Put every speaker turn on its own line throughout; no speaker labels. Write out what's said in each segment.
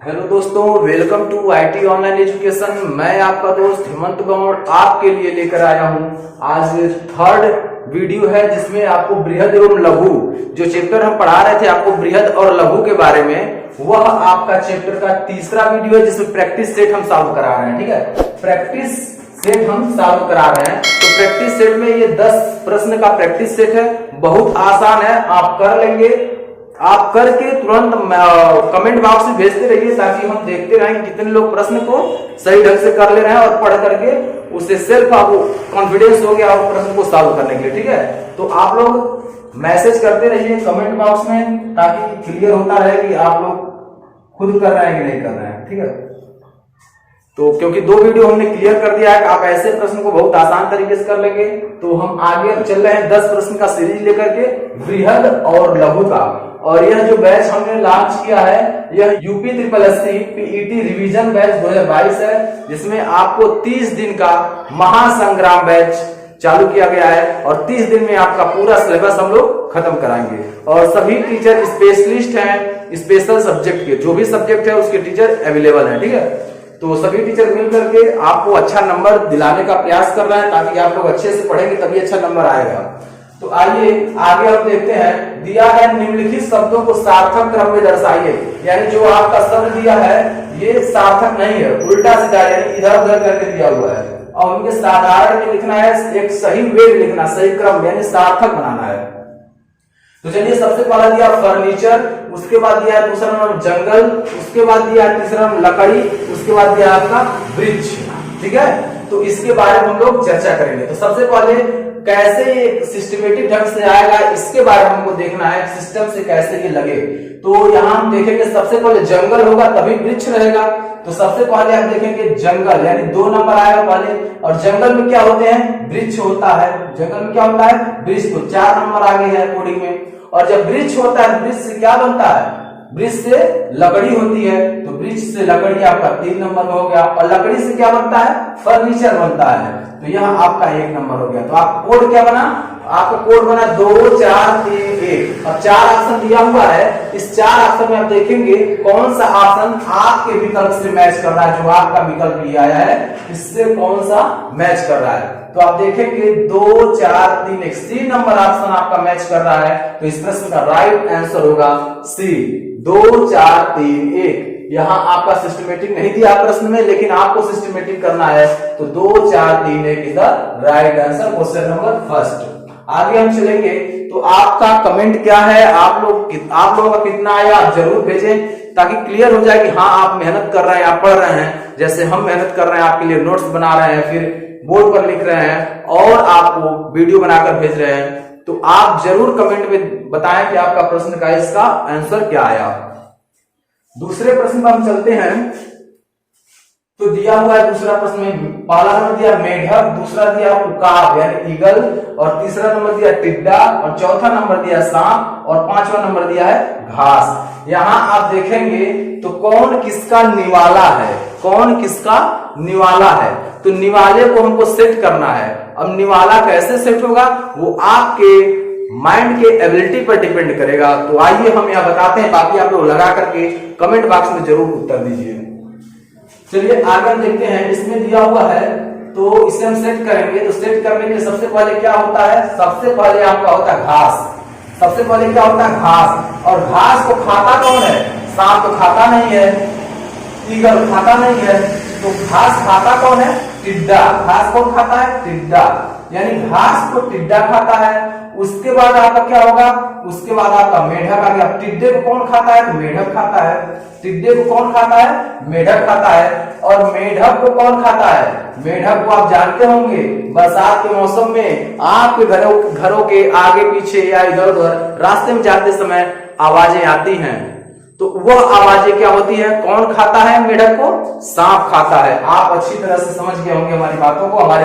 Hello दोस्तों, welcome to IT online education. मैं आपका दोस्त हेमंत गौड़ आपके लिए लेकर आया हूं आज थर्ड वीडियो है, जिसमें आपको बृहद एवं लघु जो चैप्टर हम पढ़ा रहे थे आपको बृहद और लघु के बारे में, वह आपका चैप्टर का तीसरा वीडियो है, जिसमें प्रैक्टिस सेट हम सॉल्व करा रहे हैं। ठीक है, प्रैक्टिस सेट हम सॉल्व करा रहे हैं। तो प्रैक्टिस सेट में ये 10 प्रश्न का प्रैक्टिस सेट है, बहुत आसान है, आप कर लेंगे। आप करके तुरंत कमेंट बॉक्स में भेजते रहिए, ताकि हम देखते रहें कितने लोग प्रश्न को सही ढंग से कर ले रहे हैं और पढ़ करके उससे सेल्फ आपको कॉन्फिडेंस हो गया और प्रश्न को सॉल्व करने के लिए। ठीक है, तो आप लोग मैसेज करते रहिए कमेंट बॉक्स में, ताकि क्लियर होता रहे कि आप लोग खुद कर रहे हैं कि नहीं कर रहे हैं। ठीक है, तो क्योंकि 2 वीडियो हमने क्लियर कर दिया है कि आप ऐसे प्रश्न को बहुत आसान तरीके से कर लेंगे, तो हम आगे अब चल रहे हैं 10 प्रश्न का सीरीज लेकर के बृहद और लघु का। और यह जो बैच हमने लॉन्च किया है, यह UP SSSC PET revision batch 2022 है, जिसमें आपको 30 दिन का महासंग्राम बैच चालू किया गया है और 30 दिन में आपका पूरा सिलेबस हम लोग खत्म कराएंगे। और सभी टीचर स्पेशलिस्ट हैं, स्पेशल सब्जेक्ट के जो भी सब्जेक्ट है उसके टीचर अवेलेबल हैं। ठीक है, तो सभी टीचर मिलकर के आपको अच्छा नंबर दिलाने का प्रयास कर रहे हैं, ताकि आप लोग अच्छे से पढ़ेंगे तभी अच्छा नंबर आएगा। तो आइए आगे हम देखते हैं। दिया है निम्नलिखित शब्दों को सार्थक क्रम में दर्शाइए। यानी जो आपका शब्द दिया है ये सार्थक नहीं है, उल्टा सीधा यानी इधर उधर करके दिया हुआ है, और उनके साधारण में लिखना है, एक सही वे में लिखना, सही क्रम यानी सार्थक बनाना है। तो चलिए, सबसे पहला दिया फर्नीचर, उसके बाद दिया दूसरा नंबर जंगल, उसके बाद दिया तीसरा नंबर लकड़ी, उसके बाद दिया आपका वृक्ष। ठीक है, तो इसके बारे में हम लोग चर्चा करेंगे। तो सबसे पहले कैसे एक सिस्टमेटिक ढंग से आएगा, इसके बारे में हमको देखना है, सिस्टम से कैसे ये लगे। तो यहाँ हम देखेंगे सबसे पहले जंगल होगा तभी वृक्ष रहेगा। तो सबसे पहले आप देखेंगे जंगल, यानी 2 नंबर आएगा पहले। और जंगल में क्या होते हैं, वृक्ष होता है। जंगल में क्या होता है, वृक्ष। तो 4 नंबर आ गए हैं कोडिंग में। और जब वृक्ष होता है, वृक्ष से क्या बनता है, वृक्ष से लकड़ी होती है, तो वृक्ष से लकड़ी आपका 3 नंबर में हो गया। और लकड़ी से क्या बनता है, फर्नीचर बनता है, तो यह आपका 1 नंबर हो गया। तो आप कोड क्या बना, आपका कोड बना 2 4 3 1। अब 4 ऑप्शन दिया हुआ है, इस 4 ऑप्शन में आप देखेंगे कौन सा ऑप्शन आपके विकल्प से मैच कर रहा है। जो आपका विकल्प लिया आया है इससे कौन सा मैच कर रहा है। तो आप देखेंगे 2 4 3 1, सी नंबर ऑप्शन आपका मैच कर रहा है। तो इस प्रश्न का राइट आंसर होगा सी, 2 4 3 1। यहाँ आपका सिस्टमेटिक नहीं दिया प्रश्न में, लेकिन आपको सिस्टमेटिक करना है, तो 2 4 3 1 is the right answer, question number first. आगे हम चलेंगे, तो आपका कमेंट क्या है, आप लोगों का कितना आया आप जरूर भेजें, ताकि क्लियर हो जाए कि हाँ आप मेहनत कर रहे हैं, आप पढ़ रहे हैं। जैसे हम मेहनत कर रहे हैं, आपके लिए नोट्स बना रहे हैं, फिर बोर्ड पर लिख रहे हैं और आपको वीडियो बनाकर भेज रहे हैं। तो आप जरूर कमेंट में बताएं कि आपका प्रश्न का इसका आंसर क्या आया। दूसरे प्रश्न पर हम चलते हैं। तो दिया हुआ है दूसरा प्रश्न में, पहला नंबर दिया मेढक, दूसरा दिया उकाब यानी ईगल, और तीसरा नंबर दिया टिड्डा, और चौथा नंबर दिया सांप, और 5वां नंबर दिया है घास। यहाँ आप देखेंगे तो कौन किसका निवाला है, कौन किसका निवाला है। तो निवाले को हमको सेट करना है। अब निवाला कैसे सेट होगा, वो आपके माइंड के एबिलिटी पर डिपेंड करेगा। तो आइए हम यहाँ बताते हैं, बाकी आप लोग लगा करके कमेंट बॉक्स में जरूर उत्तर दीजिए। चलिए आगे देखते हैं। इसमें दिया हुआ है तो इसे हम सेट करेंगे। तो सेट करने के लिए सबसे पहले क्या होता है, सबसे पहले आपका होता है घास। सबसे पहले क्या होता है, घास। और घास को खाता कौन है, सांप तो खाता नहीं है, ईगल खाता नहीं है, तो घास खाता कौन है, टिड्डा। घास कौन खाता है, टिड्डा, यानी घास को टिड्डा खाता है। उसके बाद आपका क्या होगा, उसके बाद आपका मेढक आ गया। टिड्डे को कौन खाता है, तो मेढक खाता है। टिड्डे को कौन खाता है, मेढक खाता है। और मेढक को कौन खाता है, मेढक को आप जानते होंगे, बरसात के मौसम में आपके घरों के आगे पीछे या इधर उधर रास्ते में जाते समय आवाजें आती हैं, तो वह आवाजें क्या होती है, कौन खाता है मेढक को, सांप खाता है। आप अच्छी तरह से समझ गए होंगे हमारी बातों को, हमारे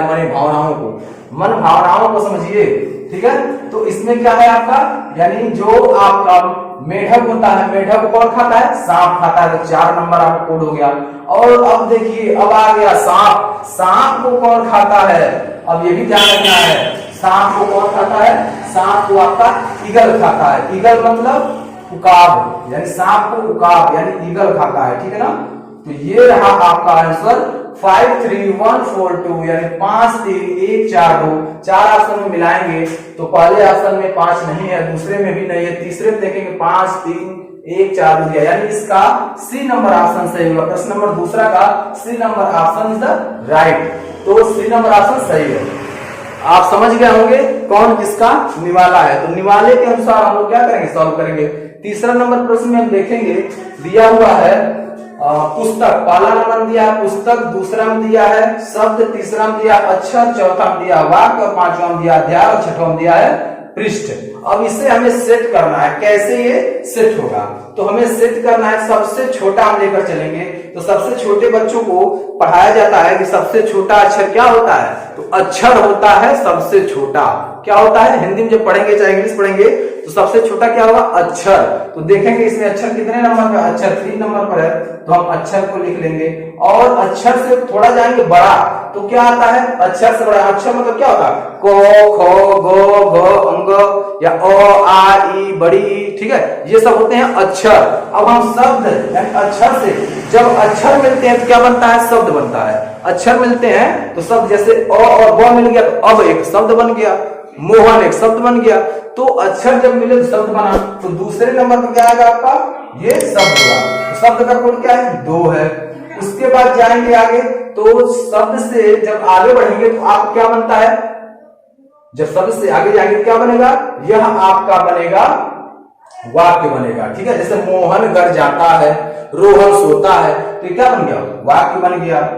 मन भावनाओं को समझिए। ठीक है, तो इसमें क्या है आपका, यानी जो आपका मेढक होता है, मेढक को कौन खाता है, सांप खाता है। तो 4 नंबर आपका कोड हो गया। और अब देखिए, अब आ गया सांप। सांप को कौन खाता है, अब ये भी ध्यान रखना है, सांप को कौन खाता है, सांप को आपका ईगल खाता है। ईगल मतलब उकाब, यानी सांप को उकाब यानी ईगल खाता है, ठीक है ना। तो ये रहा आपका आंसर 53142, यानी 5 3 1 4 2। 4 ऑप्शन में मिलाएंगे तो पहले ऑप्शन में 5 नहीं है, दूसरे में भी नहीं है, तीसरे में देखेंगे 5 3 1 4 2 दिया, यानी इसका सी नंबर ऑप्शन सही होगा। प्रश्न नंबर दूसरा का C number option is the right, तो सी नंबर ऑप्शन सही है। आप समझ गए होंगे कौन किसका निवाला है। तो निवाले के अनुसार हम लोग क्या करेंगे, सॉल्व करेंगे। तीसरा नंबर प्रश्न में हम देखेंगे, दिया हुआ है पुस्तक, पहला नंबर दिया है पुस्तक, दूसरा में दिया है शब्द, तीसरा में दिया अक्षर, चौथा में दिया वाक्य और पांचवा में दिया अध्याय और छठवां में दिया है पृष्ठ। अब इसे हमें सेट करना है, कैसे ये सेट होगा, तो हमें सेट करना है सबसे छोटा हम लेकर चलेंगे। तो सबसे छोटे बच्चों को पढ़ाया जाता है कि सबसे छोटा अक्षर क्या होता है, तो अक्षर होता है सबसे छोटा। क्या होता है, हिंदी में जब पढ़ेंगे चाहे इंग्लिश पढ़ेंगे तो सबसे छोटा क्या होगा, अक्षर। तो देखेंगे इसमें अक्षर कितने नंबर पर, अक्षर 3 नंबर पर है, तो हम अक्षर को लिख लेंगे। और अक्षर से थोड़ा जाएंगे बड़ा, तो क्या आता है, अक्षर से बड़ा। अक्षर मतलब क्या होता है, को खो गो घ अंग या ओ आ ई बड़ी ई, ठीक है, ये सब होते हैं अक्षर। अब हम शब्द यानी अक्षर से जब अक्षर मिलते हैं तो क्या बनता है, शब्द बनता है। अक्षर मिलते हैं तो शब्द, जैसे अ और ब मिल गया तो अब एक शब्द बन गया, मोहन एक शब्द बन गया। तो अक्षर जब मिले तो शब्द बना, तो दूसरे नंबर पर क्या आएगा आपका, ये शब्द हुआ। तो शब्द का कोड क्या है, 2 है। उसके बाद जाएंगे आगे, तो शब्द से जब आगे बढ़ेंगे तो आप क्या बनता है, जब शब्द से आगे जाएंगे तो क्या बनेगा, यह आपका बनेगा वाक्य बनेगा, ठीक है। जैसे मोहन घर जाता है, रोहन सोता है, तो क्या बन गया, वाक्य बन गया।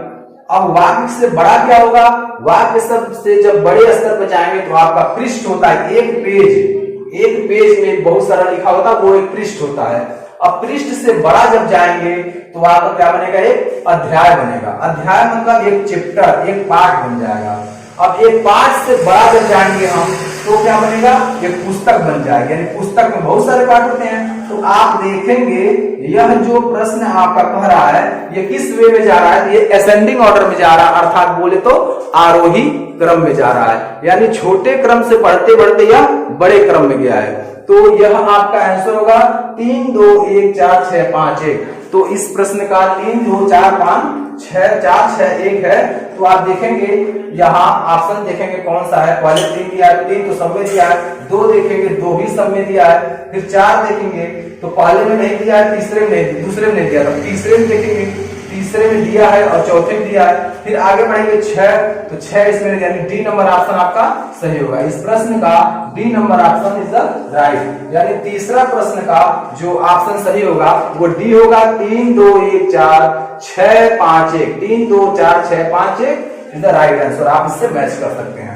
अब वाक्य से बड़ा क्या होगा, वाक्य शब्द से जब बड़े स्तर पर जाएंगे तो आपका पृष्ठ होता है, एक पेज में बहुत सारा लिखा होता है, वो एक पृष्ठ होता है। अब पृष्ठ से बड़ा जब जाएंगे तो आपका क्या बनेगा, एक अध्याय बनेगा। अध्याय मतलब एक चैप्टर, एक पाठ बन जाएगा। अब एक पाठ से बड़ा जब जाएंगे हम तो क्या बनेगा, एक पुस्तक बन जाएगी, यानी पुस्तक में बहुत सारे पाठ होते हैं। तो आप देखेंगे यह जो प्रश्न आपका कह रहा है ये किस वे में जा रहा है, ये असेंडिंग ऑर्डर में जा रहा है, अर्थात बोले तो आरोही क्रम में जा रहा है, यानी छोटे क्रम से बढ़ते बढ़ते यह बड़े क्रम में गया है। तो यह आपका आंसर होगा 3 2 1 4 6 5 1। तो इस प्रश्न का 3 2 4 5 6 4 6 1 है। तो आप देखेंगे यहाँ ऑप्शन देखेंगे कौन सा है, पहले 3 दिया है, 3 तो सब में दिया है, 2 देखेंगे 2 भी सब में दिया है, फिर 4 देखेंगे तो पहले में नहीं दिया है, तीसरे में नहीं, दूसरे में नहीं दिया, तो तीसरे में देखेंगे तीसरे में दिया है और चौथे में दिया है। फिर आगे बढ़ेंगे 6, तो 6 इसमें, यानी डी नंबर ऑप्शन आपका सही होगा। इस प्रश्न का D number option is the right, यानी तीसरा प्रश्न का जो ऑप्शन सही होगा वो डी होगा। 3 2 1 4 6 5 1, 3 2 4 6 5 1 इज द राइट आंसर। आप इससे मैच कर सकते हैं।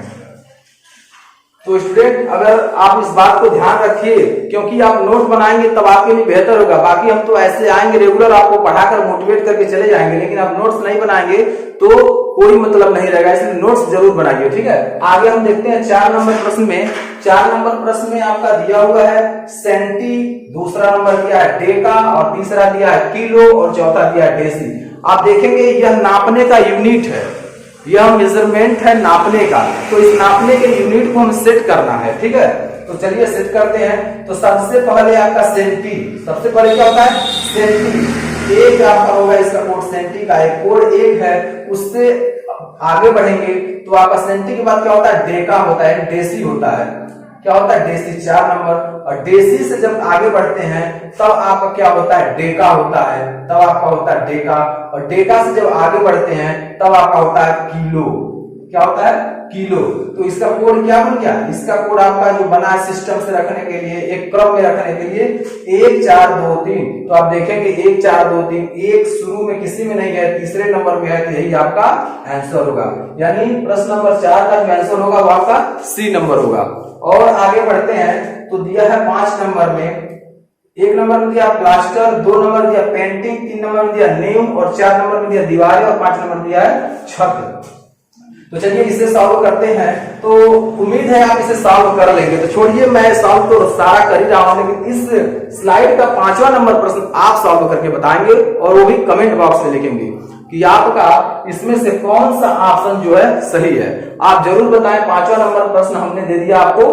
तो स्टूडेंट अगर आप इस बात को ध्यान रखिए, क्योंकि आप नोट बनाएंगे तब आपके लिए बेहतर होगा। बाकी हम तो ऐसे आएंगे रेगुलर आपको पढ़ाकर मोटिवेट करके चले जाएंगे, लेकिन आप नोट्स नहीं बनाएंगे तो कोई मतलब नहीं रहेगा, इसलिए नोट्स जरूर बनाइए, ठीक है। आगे हम देखते हैं 4 नंबर प्रश्न में। 4 नंबर प्रश्न में आपका दिया हुआ है सेंटी, दूसरा नंबर दिया है डेका और तीसरा दिया है किलो और चौथा दिया है डेसी। आप देखेंगे यह नापने का यूनिट है, यह मेजरमेंट है नापने का, तो इस नापने के यूनिट को हम सेट करना है, ठीक है। तो चलिए सेट करते हैं। तो सबसे पहले आपका सेंटी, सबसे पहले क्या होता है, सेंटी एक आपका होगा, इसका कोड सेंटी का एक कोड 1 है। उससे आगे बढ़ेंगे तो आपका सेंटी के बाद क्या होता है, डेका होता है, डेसी होता है। क्या होता है, डेसी 4 नंबर। और डेसी से जब आगे बढ़ते हैं तब आपका क्या होता है, डेका होता है, तब आपका होता है डेका। और डेका से जब आगे बढ़ते हैं तब आपका होता है किलो। क्या होता है, किलो। तो इसका कोड क्या बन गया, इसका कोड आपका जो बना है सिस्टम से रखने के लिए, एक क्रम में रखने के लिए 1 4 2 3। तो आप देखेंगे 1 4 2 3, एक शुरू में किसी में नहीं है, तीसरे नंबर में है, तो यही आपका आंसर होगा। यानी प्रश्न नंबर 4 का जो आंसर होगा वो आपका सी नंबर होगा। और आगे बढ़ते हैं तो दिया है 5 नंबर में, 1 नंबर में दिया प्लास्टर, 2 नंबर दिया पेंटिंग, 3 नंबर में दिया नींव और 4 नंबर में दिया दीवारें और 5 नंबर दिया है छत। तो चलिए इसे सॉल्व करते हैं। तो उम्मीद है आप इसे सॉल्व कर लेंगे। तो छोड़िए मैं सॉल्व तो सारा कर ही रहा हूं, लेकिन इस स्लाइड का 5वां नंबर प्रश्न आप सॉल्व करके बताएंगे और वो भी कमेंट बॉक्स में लिखेंगे कि आपका इसमें से कौन सा ऑप्शन जो है सही है। आप जरूर बताएं। 5वां नंबर प्रश्न हमने दे दिया आपको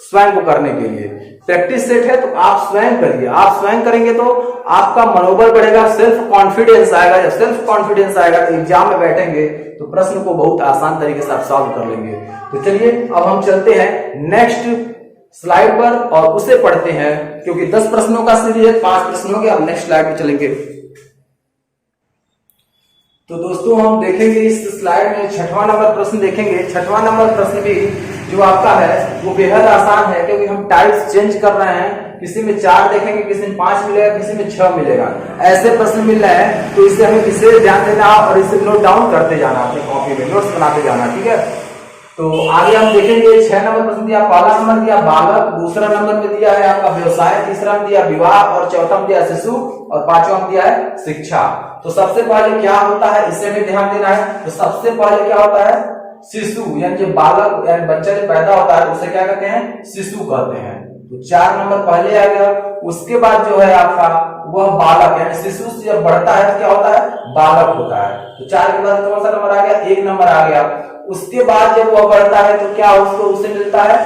स्वयं को करने के लिए। प्रैक्टिस सेट है तो आप स्वयं करिए, आप स्वयं करेंगे तो आपका मनोबल बढ़ेगा, सेल्फ कॉन्फिडेंस आएगा। जब सेल्फ कॉन्फिडेंस आएगा तो एग्जाम में बैठेंगे तो प्रश्न को बहुत आसान तरीके से आप सॉल्व कर लेंगे। तो चलिए अब हम चलते हैं नेक्स्ट स्लाइड पर और उसे पढ़ते हैं, क्योंकि 10 प्रश्नों का सीरीज है, 5 प्रश्नों के। अब नेक्स्ट स्लाइड पे चलेंगे। तो दोस्तों हम देखेंगे इस स्लाइड में 6वां नंबर प्रश्न देखेंगे। 6वां नंबर प्रश्न भी जो आपका है वो बेहद आसान है, क्योंकि हम टाइप्स चेंज कर रहे हैं। किसी में 4 देखेंगे, किसी में 5 मिलेगा, किसी में 6 मिलेगा। ऐसे प्रश्न मिल रहे हैं तो इससे हमें विशेष ध्यान देना और इसे नोट डाउन करते जाना, अपने कॉपी में नोट्स बनाते जाना, ठीक है। तो आगे हम देखेंगे 6 नंबर प्रश्न दिया, पहला नंबर दिया बालक, दूसरा नंबर में दिया है आपका व्यवसाय, तीसरा में दिया विवाह और चौथा में दिया शिशु और 5वां में दिया है शिक्षा। तो सबसे पहले क्या होता है इसे भी ध्यान देना है। तो सबसे पहले क्या होता है, शिशु यानी जो बालक यानी बच्चा जो पैदा होता है उसे क्या कहते हैं, शिशु कहते हैं। तो 4 नंबर पहले आ गया। उसके बाद जो है आपका वह बालक यानी शिशु से जब बढ़ता है तो क्या होता है, बालक होता है। तो 4 के बाद कौन सा नंबर आ गया, 1 नंबर आ गया। उसके बाद जब वह बढ़ता है तो क्या उसको उसे मिलता है,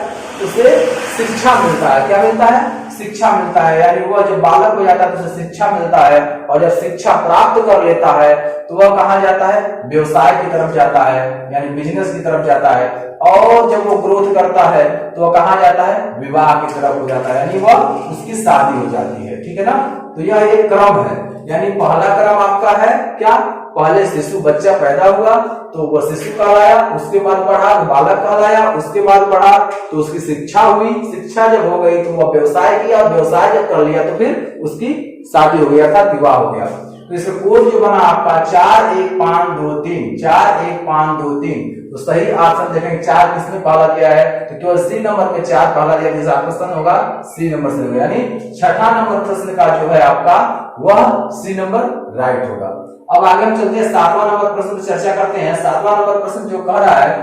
उसे शिक्षा मिलता है। क्या मिलता है, शिक्षा मिलता है। यानी वह जब बालक हो जाता है तो उसे शिक्षा मिलता है, और जब शिक्षा प्राप्त कर लेता है तो वह कहाँ जाता है, व्यवसाय की तरफ जाता है, यानी बिजनेस की तरफ जाता है। और जब वो ग्रोथ करता है तो वह कहाँ जाता है, विवाह की तरफ हो जाता है, यानी वह उसकी शादी हो जाती है, ठीक है ना। तो यह एक क्रम है, यानी पहला क्रम आपका है क्या, पहले शिशु बच्चा पैदा हुआ तो वह शिशु कहलाया, उसके बाद बढ़ा तो बालक कहलाया, उसके बाद बढ़ा तो उसकी शिक्षा हुई, शिक्षा जब हो गई तो वह व्यवसाय किया, व्यवसाय जब कर लिया तो फिर उसकी शादी हो गई अर्थात विवाह हो गया। तो इसका कोड जो बना आपका 4 1 5 2 3, 4 1 5 2 3। तो सही ऑप्शन देखेंगे 4 किसमें पहला दिया है, तो केवल सी नंबर पे 4 पहला दिया, जिसका क्वेश्चन होगा सी नंबर से होगा, यानी 6ठा नंबर प्रश्न का जो है आपका वह सी नंबर राइट होगा। अब आगे हम चलते हैं 7वां नंबर प्रश्न पर चर्चा करते हैं। 7वां नंबर प्रश्न जो कह रहा है,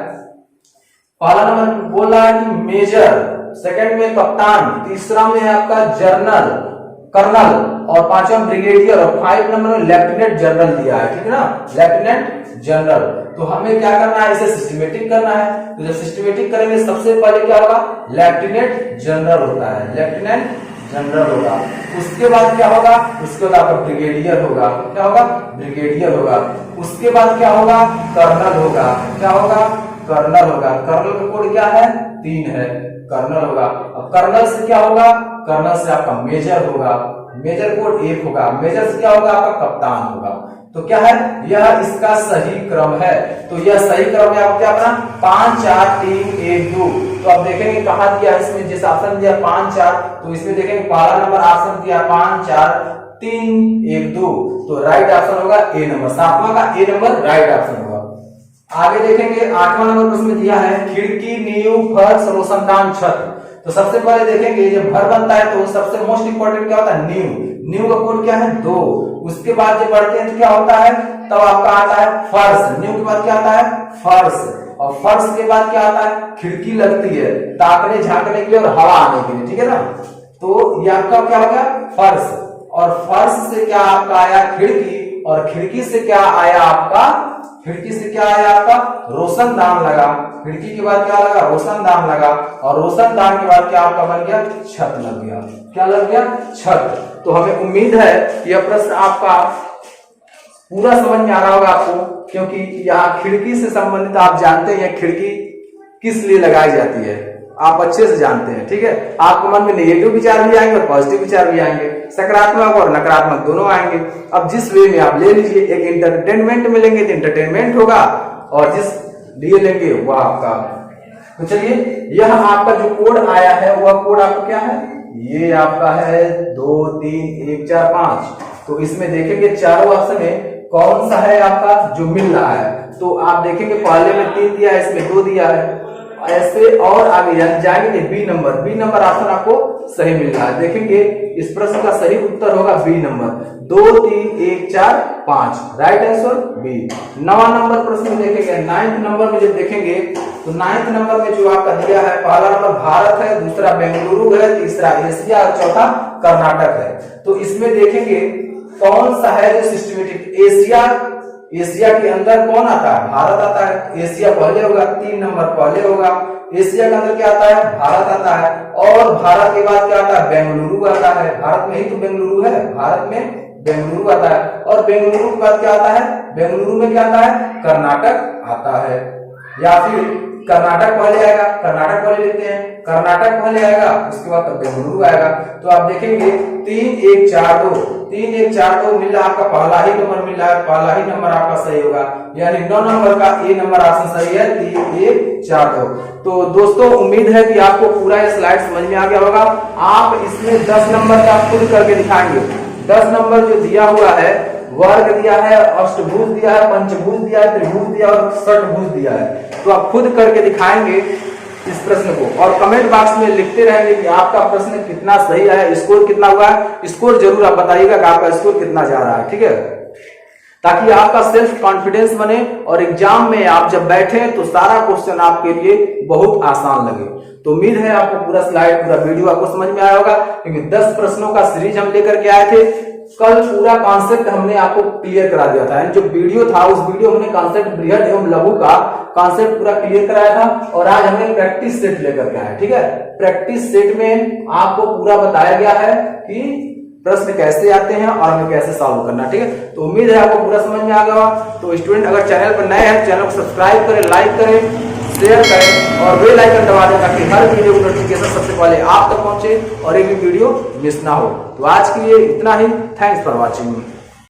पहला नंबर बोल रहा है कि मेजर, सेकंड में कप्तान, तीसरा में आपका जर्नल कर्नल और 5वां ब्रिगेडियर और 5 नंबर में लेफ्टिनेंट जनरल दिया है, ठीक है ना, लेफ्टिनेंट जनरल। तो हमें क्या करना है, इसे सिस्टमेटिक करना है। तो जब सिस्टमेटिक करेंगे सबसे पहले क्या होगा, लेफ्टिनेंट जनरल होता है, लेफ्टिनेंट जनरल होगा। उसके बाद क्या होगा, उसके बाद आपका ब्रिगेडियर होगा, क्या होगा, ब्रिगेडियर होगा। उसके बाद क्या होगा, कर्नल होगा, क्या होगा, कर्नल होगा। कर्नल का कोड क्या है, 3 है, कर्नल होगा। अब कर्नल से क्या होगा, कर्नल से आपका मेजर होगा, मेजर कोड 1 होगा, मेजर से क्या होगा, आपका कप्तान होगा। तो क्या है, यह इसका सही क्रम है। तो यह सही क्रम है आपको क्या करना, 5 4 3 1 2। तो अब देखेंगे कहां दिया इसमें, जिस ऑप्शन दिया 5 4, तो इसमें देखेंगे पहला नंबर ऑप्शन दिया 5 4 3 1 2। तो राइट ऑप्शन होगा ए नंबर, 7वां का ए नंबर राइट ऑप्शन होगा। आगे देखेंगे 8वां नंबर प्रश्न दिया है, खिड़की नींव फर्श रोशनदान छत। तो सबसे पहले देखेंगे जब घर बनता है तो सबसे मोस्ट इंपोर्टेंट क्या होता है, नींव। नींव का कोड क्या है, 2। उसके बाद जब बढ़ते हैं तो क्या होता है, तब आपका आता है फर्श। नींव के बाद क्या आता है, फर्श। और फर्श के बाद क्या आता है, खिड़की लगती है ताकने झांकने के लिए और हवा आने के लिए, ठीक है ना। तो ये आपका क्या हो गया, फर्श। और फर्श से क्या आपका आया, खिड़की। और खिड़की से क्या आया आपका, खिड़की से क्या आया आपका, रोशनदान लगा। खिड़की के बाद क्या लगा, रोशनदान लगा। और रोशनदान के बाद क्या आपका बन गया, छत लग गया। क्या लग गया, छत। तो हमें उम्मीद है कि यह प्रश्न आपका पूरा समझ में आ रहा होगा आपको, क्योंकि यहाँ खिड़की से संबंधित आप जानते हैं खिड़की किस लिए लगाई जाती है, आप अच्छे से जानते हैं, ठीक है। आपके मन में नेगेटिव विचार भी आएंगे और पॉजिटिव विचार भी आएंगे, सकारात्मक और नकारात्मक दोनों आएंगे। अब जिस वे में आप ले लीजिए, एक एंटरटेनमेंट में लेंगे तो एंटरटेनमेंट होगा, और जिस लिए लेंगे वो आपका। तो चलिए, यह आपका जो कोड आया है वह कोड आपका क्या है, ये आपका है 2 3 1 4 5। तो इसमें देखेंगे चारों ऑप्शन में कौन सा है आपका जो मिल रहा है। तो आप देखेंगे पहले में 3 दिया है, इसमें 2 दिया है, ऐसे और आगे जाएंगे बी नंबर ऑप्शन आपको सही मिल रहा है। देखेंगे इस प्रश्न का सही उत्तर होगा B number, 2 3 1 4 5, right answer B. 9वां नंबर प्रश्न में देखेंगे, 9th नंबर में जब देखेंगे तो 9th नंबर में जो आपका दिया है, पहला नंबर भारत है, दूसरा बेंगलुरु है, तीसरा एशिया और चौथा कर्नाटक है। तो इसमें देखेंगे कौन सा है जो सिस्टमेटिक, एशिया के अंदर कौन आता है, भारत आता है, एशिया पहले होगा, 3 नंबर पहले होगा। एशिया के अंदर क्या आता है, भारत आता है। और भारत के बाद क्या आता है, बेंगलुरु आता है। भारत में ही तो बेंगलुरु है, भारत में बेंगलुरु आता है। और बेंगलुरु के बाद क्या आता है, बेंगलुरु में क्या आता है, कर्नाटक आता है। या फिर कर्नाटक पहले आएगा, कर्नाटक पहले लेते हैं, कर्नाटक पहले आएगा, उसके बाद तब बेंगलुरु आएगा। तो आप देखेंगे 3 1 4 2, 3 1 4 2 मिल रहा है, आपका पहला ही नंबर मिल रहा है, पहला ही नंबर आपका सही होगा, यानी 9 नंबर का ए नंबर ऑप्शन सही है, 3 1 4 2। तो दोस्तों उम्मीद है कि आपको पूरा ये स्लाइड समझ में आ गया होगा। आप इसमें 10 नंबर का खुद करके दिखाएंगे। 10 नंबर जो दिया हुआ है, वर्ग दिया है, अष्टभुज दिया है, पंचभुज दिया है, त्रिभुज दिया है और षटभुज दिया है। तो आप खुद करके दिखाएंगे इस प्रश्न को और कमेंट बॉक्स में लिखते रहेंगे कि आपका प्रश्न कितना सही है, स्कोर कितना हुआ है। स्कोर जरूर आप बताइएगा कि आपका स्कोर कितना जा रहा है, ठीक है, ताकि आपका सेल्फ कॉन्फिडेंस बने और एग्जाम में आप जब बैठे तो सारा क्वेश्चन आपके लिए बहुत आसान लगे। तो उम्मीद है आपको पूरा स्लाइड, पूरा वीडियो आपको समझ में आया होगा, क्योंकि 10 प्रश्नों का सीरीज हम लेकर के आए थे। कल पूरा कॉन्सेप्ट हमने आपको क्लियर करा दिया था, जो वीडियो था उस वीडियो हमने कॉन्सेप्ट बृहद एवं लघु का कॉन्सेप्ट पूरा क्लियर कराया था। और आज हमें प्रैक्टिस सेट लेकर के आए, ठीक है। प्रैक्टिस सेट में आपको पूरा बताया गया है कि प्रश्न कैसे आते हैं और हमें कैसे सॉल्व करना, ठीक है। तो उम्मीद है आपको पूरा समझ में आ गया। तो स्टूडेंट अगर चैनल पर नए हैं, चैनल को सब्सक्राइब करें, लाइक करें, शेयर करें और बेल आइकन दबा दें ताकि हर वीडियो की नोटिफिकेशन सबसे पहले आप तक पहुंचे और एक भी वीडियो मिस ना हो। तो आज के लिए इतना ही। Thanks for watching.